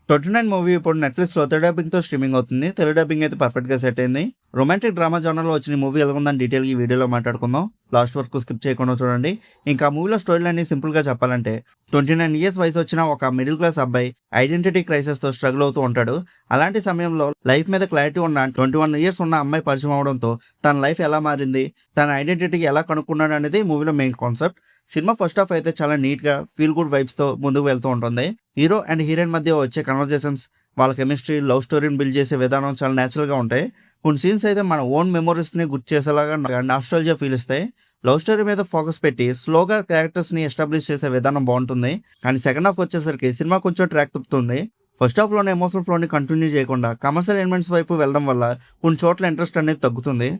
29 movie ఇప్పుడు నెట్‌ఫ్లిక్స్‌లో Telugu డబ్బింగ్‌తో streaming అవుతుంది. తెలుగు డబ్బింగ్ అయితే పర్ఫెక్ట్‌గా సెట్ అయింది. రొమాంటిక్ డ్రామా జోనర్‌లో వచ్చిన ఈ మూవీ ఎలా ఉందని డీటెయిల్‌గా ఈ వీడియోలో మాట్లాడుకుందాం. లాస్ట్ వరకు స్కిప్ చేయకుండా చూడండి. ఇంకా మూవీలో స్టోరీ లైన్‌ని సింపుల్‌గా చెప్పాలంటే 29 ఇయర్స్ వయసు వచ్చిన ఒక మిడిల్ క్లాస్ అబ్బాయి ఐడెంటిటీ క్రైసిస్‌తో స్ట్రగుల్ అవుతూ ఉంటాడు. అలాంటి సమయంలో లైఫ్ మీద క్లారిటీ ఉన్న 21 ఇయర్స్ ఉన్న అమ్మాయి పరిచయం అవ్వడంతో తన లైఫ్ ఎలా మారింది, తన ఐడెంటిటీ ఎలా కనుక్కున్నాడు అనేది మూవీలో main concept. Cinema first half అయితే చాలా నీట్‌గా ఫీల్ గుడ్ వైబ్స్‌తో ముందుకు వెళ్తూ ఉంటుంది. హీరో అండ్ హీరోయిన్ మధ్య వచ్చే కన్వర్జేషన్స్, వాళ్ళ కెమిస్ట్రీ, లవ్ స్టోరీని బిల్డ్ చేసే విధానం చాలా న్యాచురల్‌గా ఉంటాయి. కొన్ని సీన్స్ అయితే మన ఓన్ మెమోరీస్‌ని గుర్తు చేసేలాగా నాస్టాల్జియా ఫీల్ ఇస్తాయి. లవ్ స్టోరీ మీద ఫోకస్ పెట్టి స్లోగా క్యారెక్టర్స్‌ని ఎస్టాబ్లిష్ చేసే విధానం బాగుంటుంది. కానీ సెకండ్ హాఫ్ వచ్చేసరికి సినిమా కొంచెం ట్రాక్ తప్పుతుంది. ఫస్ట్ హాఫ్‌లోనే ఎమోషనల్ ఫ్లోని కంటిన్యూ చేయకుండా కమర్షియల్ ఎలిమెంట్స్ వైపు వెళ్ళడం వల్ల కొన్ని చోట్ల ఇంట్రెస్ట్ అనేది తగ్గుతుంది.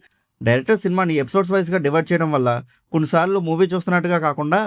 డైరెక్టర్ సినిమాని ఎపిసోడ్స్ వైస్‌గా డివైడ్ చేయడం వల్ల కొన్నిసార్లు మూవీ చూస్తున్నట్టుగా కాకుండా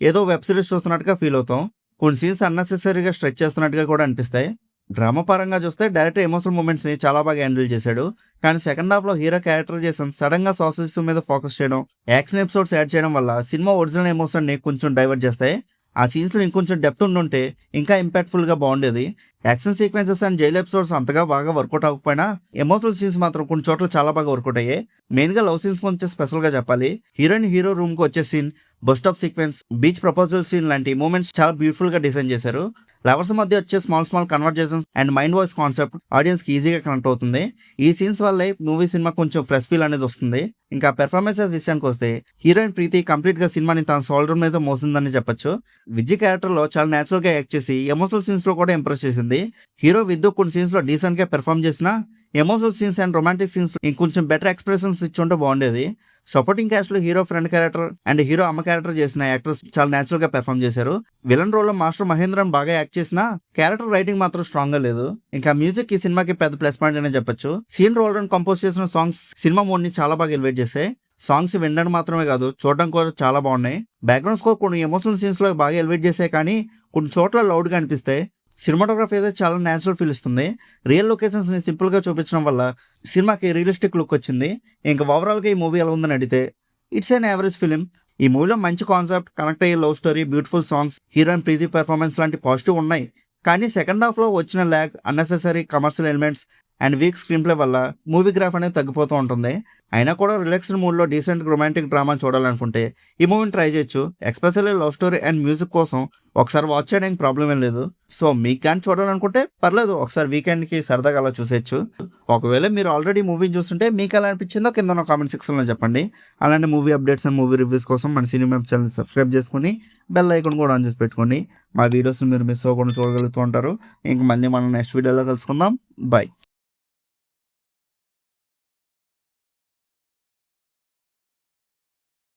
ఏదో వెబ్ సిరీస్ చూస్తున్నట్టుగా ఫీల్ అవుతాం. కొన్ని సీన్స్ అన్నెసెసరీగా స్ట్రెచ్ చేస్తున్నట్టుగా కూడా అనిపిస్తాయి. డ్రామా పరంగా చూస్తే డైరెక్టర్ ఎమోషనల్ మూమెంట్స్‌ని చాలా బాగా హ్యాండిల్ చేశాడు. కానీ సెకండ్ హాఫ్‌లో హీరో క్యారెక్టరైజేషన్ సడన్‌గా సాస్ మీద ఫోకస్ చేయడం, యాక్షన్ ఎపిసోడ్స్ యాడ్ చేయడం వల్ల సినిమా ఒరిజినల్ ఎమోషన్‌ని కొంచెం డైవర్ట్ చేస్తాయి. ఆ సీన్స్‌లో ఇంకొంచెం డెప్త్ ఉండుంటే ఇంకా ఇంపాక్ట్‌ఫుల్‌గా బాగుండేది. Action sequences and jail episodes అంతగా బాగా వర్కౌట్ అవ్వకపోయినా ఎమోషనల్ సీన్స్ మాత్రం కొన్ని చోట్ల చాలా బాగా వర్కౌట్ అయ్యాయి. మెయిన్‌గా లవ్ సీన్స్ కొంచెం స్పెషల్‌గా చెప్పాలి. హీరోయిన్ హీరో రూమ్‌కి వచ్చే scene, bus stop sequence, beach proposal scene లాంటి మూమెంట్స్ చాలా బ్యూటిఫుల్‌గా డిజైన్ చేశారు. లవర్స్ మధ్య వచ్చే small conversations and mind voice concept ఆడియన్స్‌కి ఈజీగా కనెక్ట్ అవుతుంది. ఈ సీన్స్ వల్లే సినిమా కొంచెం ఫ్రెష్ ఫీల్ అనేది వస్తుంది. ఇంకా పెర్ఫార్మెన్సెస్ విషయానికి వస్తే హీరోయిన్ ప్రీతి కంప్లీట్‌గా సినిమాని తన షోల్డర్ మీద మోసిందని చెప్పొచ్చు. విజ్జి క్యారెక్టర్‌లో చాలా న్యాచురల్‌గా యాక్ట్ చేసి ఎమోషనల్ సీన్స్‌లో కూడా ఇంప్రెస్ చేసింది. హీరో విద్దు కొన్ని సీన్స్‌లో డీసెంట్‌గా పెర్ఫార్మ్ చేసినా emotional scenes and romantic scenes ఇంకొంచెం బెటర్ ఎక్స్‌ప్రెషన్స్ ఇచ్చుంటే బాగుండేది. సపోర్టింగ్ క్యాస్ట్‌లో hero friend character and hero అమ్మ క్యారెక్టర్ చేసిన యాక్టర్స్ చాలా న్యాచురల్‌గా పెర్ఫార్మ్ చేశారు. విలన్ రోల్‌లో మాస్టర్ మహేంద్రన్ బాగా యాక్ట్ చేసినా క్యారెక్టర్ రైటింగ్ మాత్రం స్ట్రాంగ్‌గా లేదు. ఇంకా మ్యూజిక్ ఈ సినిమాకి పెద్ద ప్లస్ పాయింట్ అనే చెప్పొచ్చు. సీన్ రోల్డన్ కంపోజ్ చేసిన సాంగ్స్ సినిమా మూడ్‌ని చాలా బాగా ఎలివేట్ చేశాయి. సాంగ్స్ వినడానికి మాత్రమే కాదు, చూడడం కూడా చాలా బాగున్నాయి. బ్యాక్‌గ్రౌండ్ స్కోర్ కొన్ని ఎమోషనల్ సీన్స్‌లో బాగా ఎలివేట్ చేశాయి, కానీ కొన్ని చోట్ల లౌడ్‌గా అనిపిస్తాయి. సినిమాటోగ్రఫీ అయితే చాలా న్యాచురల్ ఫీల్ ఇస్తుంది. రియల్ లొకేషన్స్‌ని సింపుల్‌గా చూపించడం వల్ల సినిమాకి రియలిస్టిక్ లుక్ వచ్చింది. ఇంకా ఓవరాల్‌గా ఈ మూవీ ఎలా ఉందని అడిగితే ఇట్స్ ఎన్ యావరేజ్ ఫిలిం. ఈ మూవీలో మంచి కాన్సెప్ట్, కనెక్ట్ అయ్యే love story, beautiful songs, heroine Preethi performance లాంటి పాజిటివ్ ఉన్నాయి. కానీ సెకండ్ హాఫ్‌లో వచ్చిన lag, unnecessary commercial elements and weak screen play వల్ల మూవీ గ్రాఫ్ అనేది తగ్గిపోతూ ఉంటుంది. అయినా కూడా రిలాక్స్డ్ మూడ్‌లో డీసెంట్ రొమాంటిక్ డ్రామా చూడాలనుకుంటే ఈ మూవీని ట్రై చేయొచ్చు. Especially love story and music కోసం ఒకసారి వాచ్ చేయడానికి ప్రాబ్లం ఏం లేదు. సో మీకు కానీ చూడాలనుకుంటే పర్లేదు, ఒకసారి వీకెండ్‌కి సరదాగా అలా చూసేయచ్చు. ఒకవేళ మీరు ఆల్రెడీ మూవీని చూస్తుంటే మీకు ఎలా అనిపించిందో కింద కామెంట్ సెక్షన్‌లో చెప్పండి. అలానే movie updates and movie reviews కోసం మన సినిమా ఛానల్ సబ్స్క్రైబ్ చేసుకొని బెల్ ఐకాన్ కూడా ఆన్ చేసి పెట్టుకోండి. మా వీడియోస్‌ని మీరు మిస్ అవ్వకుండా చూడగలుగుతూ ఉంటారు. ఇంక మళ్ళీ మనం నెక్స్ట్ వీడియోలో కలుసుకుందాం. బై.